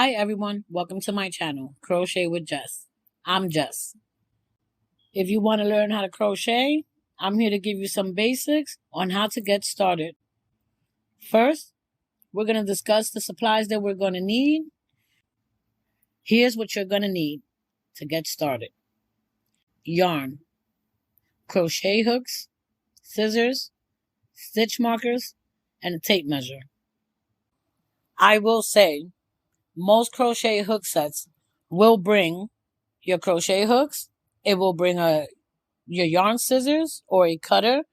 Hi everyone, welcome to my channel, Crochet with Jess. I'm Jess. If you want to learn how to crochet, I'm here to give you some basics on how to get started. First, we're going to discuss the supplies that we're going to need. Here's what you're going to need to get started. Yarn, crochet hooks, scissors, stitch markers, and a tape measure. I will say, most crochet hook sets will bring your crochet hooks. It will bring your yarn scissors or a cutter,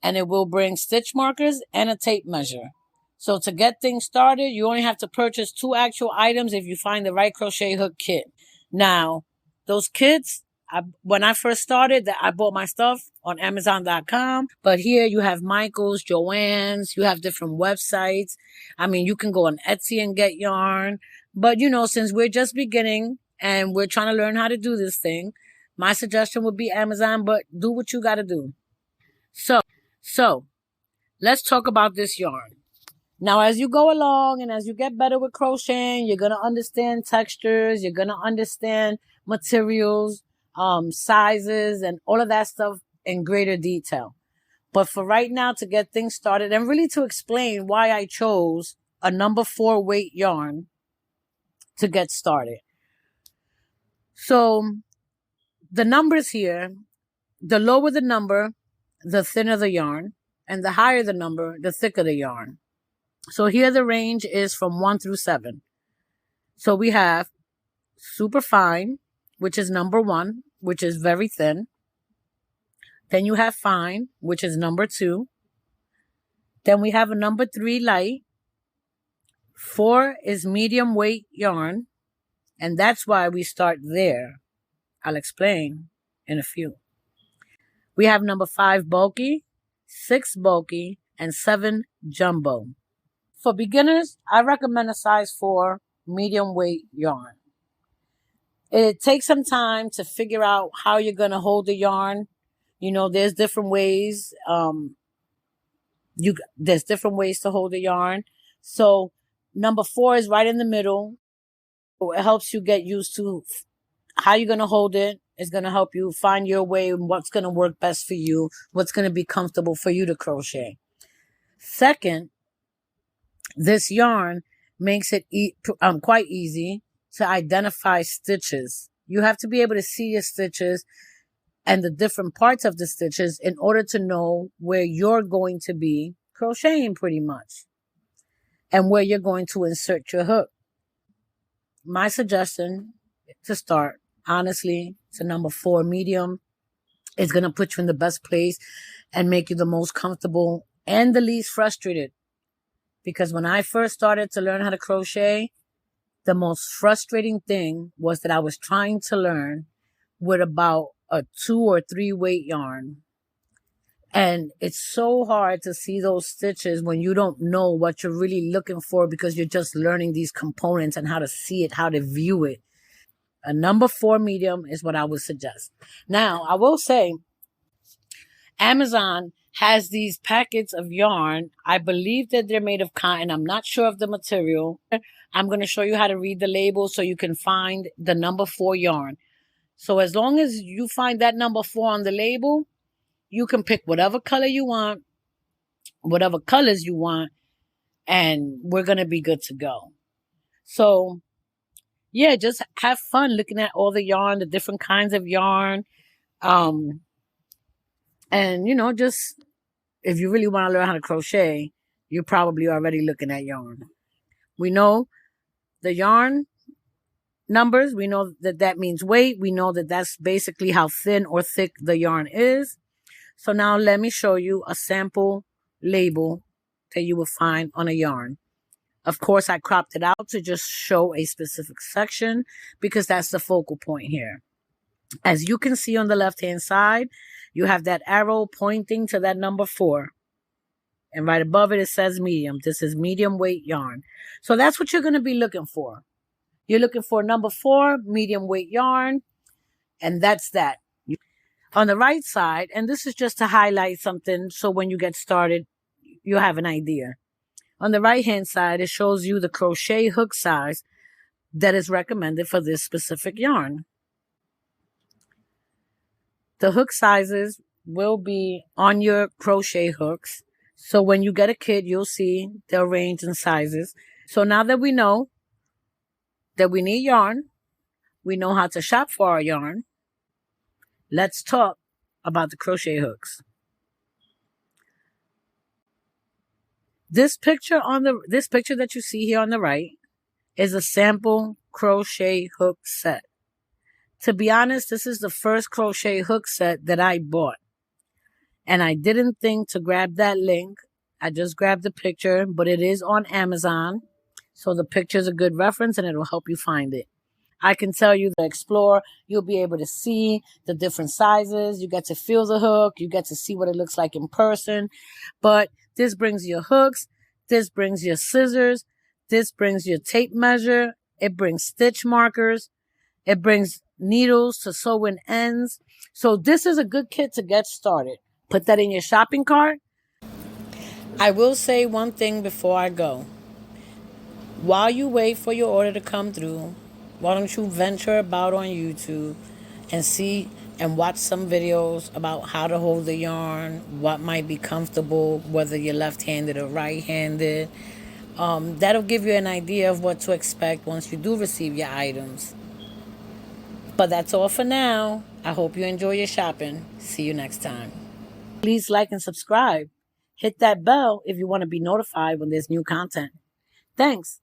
and it will bring stitch markers and a tape measure. So to get things started, you only have to purchase 2 actual items if you find the right crochet hook kit. Now, those kits, when I first started, I bought my stuff on Amazon.com. But here you have Michael's, Joann's, you have different websites. I mean, you can go on Etsy and get yarn. But, since we're just beginning and we're trying to learn how to do this thing, my suggestion would be Amazon, but do what you got to do. So let's talk about this yarn. Now, as you go along and as you get better with crocheting, you're going to understand textures, you're going to understand materials, sizes, and all of that stuff in greater detail. But for right now, to get things started and really to explain why I chose a number 4 weight yarn to get started. So the numbers here, the lower the number, the thinner the yarn, and the higher the number, the thicker the yarn. So here the range is from 1 through 7. So we have super fine, which is number 1, which is very thin. Then you have fine, which is number 2. Then we have a number 3 light. 4 is medium weight yarn, and that's why we start there. I'll explain in a few. We have number 5 bulky, 6 bulky, and 7 jumbo. For beginners, I recommend a size 4 medium weight yarn. It takes some time to figure out how you're going to hold the yarn. There's different ways. There's different ways to hold the yarn. So number 4 is right in the middle. It helps you get used to how you're going to hold it. It's going to help you find your way and what's going to work best for you, what's going to be comfortable for you to crochet. Second, this yarn makes it quite easy to identify stitches. You have to be able to see your stitches and the different parts of the stitches in order to know where you're going to be crocheting pretty much and where you're going to insert your hook. My suggestion to start, honestly, to number 4 medium. Is going to put you in the best place and make you the most comfortable and the least frustrated. Because when I first started to learn how to crochet, the most frustrating thing was that I was trying to learn with about a 2 or 3 weight yarn. And it's so hard to see those stitches when you don't know what you're really looking for because you're just learning these components and how to see it, how to view it. A number 4 medium is what I would suggest. Now, I will say, Amazon has these packets of yarn. I believe that they're made of cotton. I'm not sure of the material. I'm going to show you how to read the label so you can find the number 4 yarn. So as long as you find that number 4 on the label, you can pick whatever color you want, whatever colors you want, and we're going to be good to go. So yeah, just have fun looking at all the yarn, the different kinds of yarn. And, just if you really want to learn how to crochet, you're probably already looking at yarn. We know the yarn numbers. We know that means weight. We know that that's basically how thin or thick the yarn is. So now let me show you a sample label that you will find on a yarn. Of course, I cropped it out to just show a specific section because that's the focal point here. As you can see on the left-hand side, you have that arrow pointing to that number 4. And right above it, it says medium. This is medium weight yarn. So that's what you're going to be looking for. You're looking for number 4, medium weight yarn. And that's that. On the right side, and this is just to highlight something so when you get started, you have an idea. On the right-hand side, it shows you the crochet hook size that is recommended for this specific yarn. The hook sizes will be on your crochet hooks. So when you get a kit, you'll see their range and sizes. So now that we know that we need yarn, we know how to shop for our yarn, let's talk about the crochet hooks. This picture that you see here on the right is a sample crochet hook set. To be honest, this is the first crochet hook set that I bought. And I didn't think to grab that link. I just grabbed the picture, but it is on Amazon. So the picture is a good reference and it'll help you find it. I can tell you to explore, you'll be able to see the different sizes. You get to feel the hook. You get to see what it looks like in person. But this brings your hooks. This brings your scissors. This brings your tape measure. It brings stitch markers. It brings needles to sew in ends. So this is a good kit to get started. Put that in your shopping cart. I will say one thing before I go. While you wait for your order to come through, why don't you venture about on YouTube and see and watch some videos about how to hold the yarn, what might be comfortable, whether you're left-handed or right-handed. That'll give you an idea of what to expect once you do receive your items. But that's all for now. I hope you enjoy your shopping. See you next time. Please like and subscribe. Hit that bell if you want to be notified when there's new content. Thanks.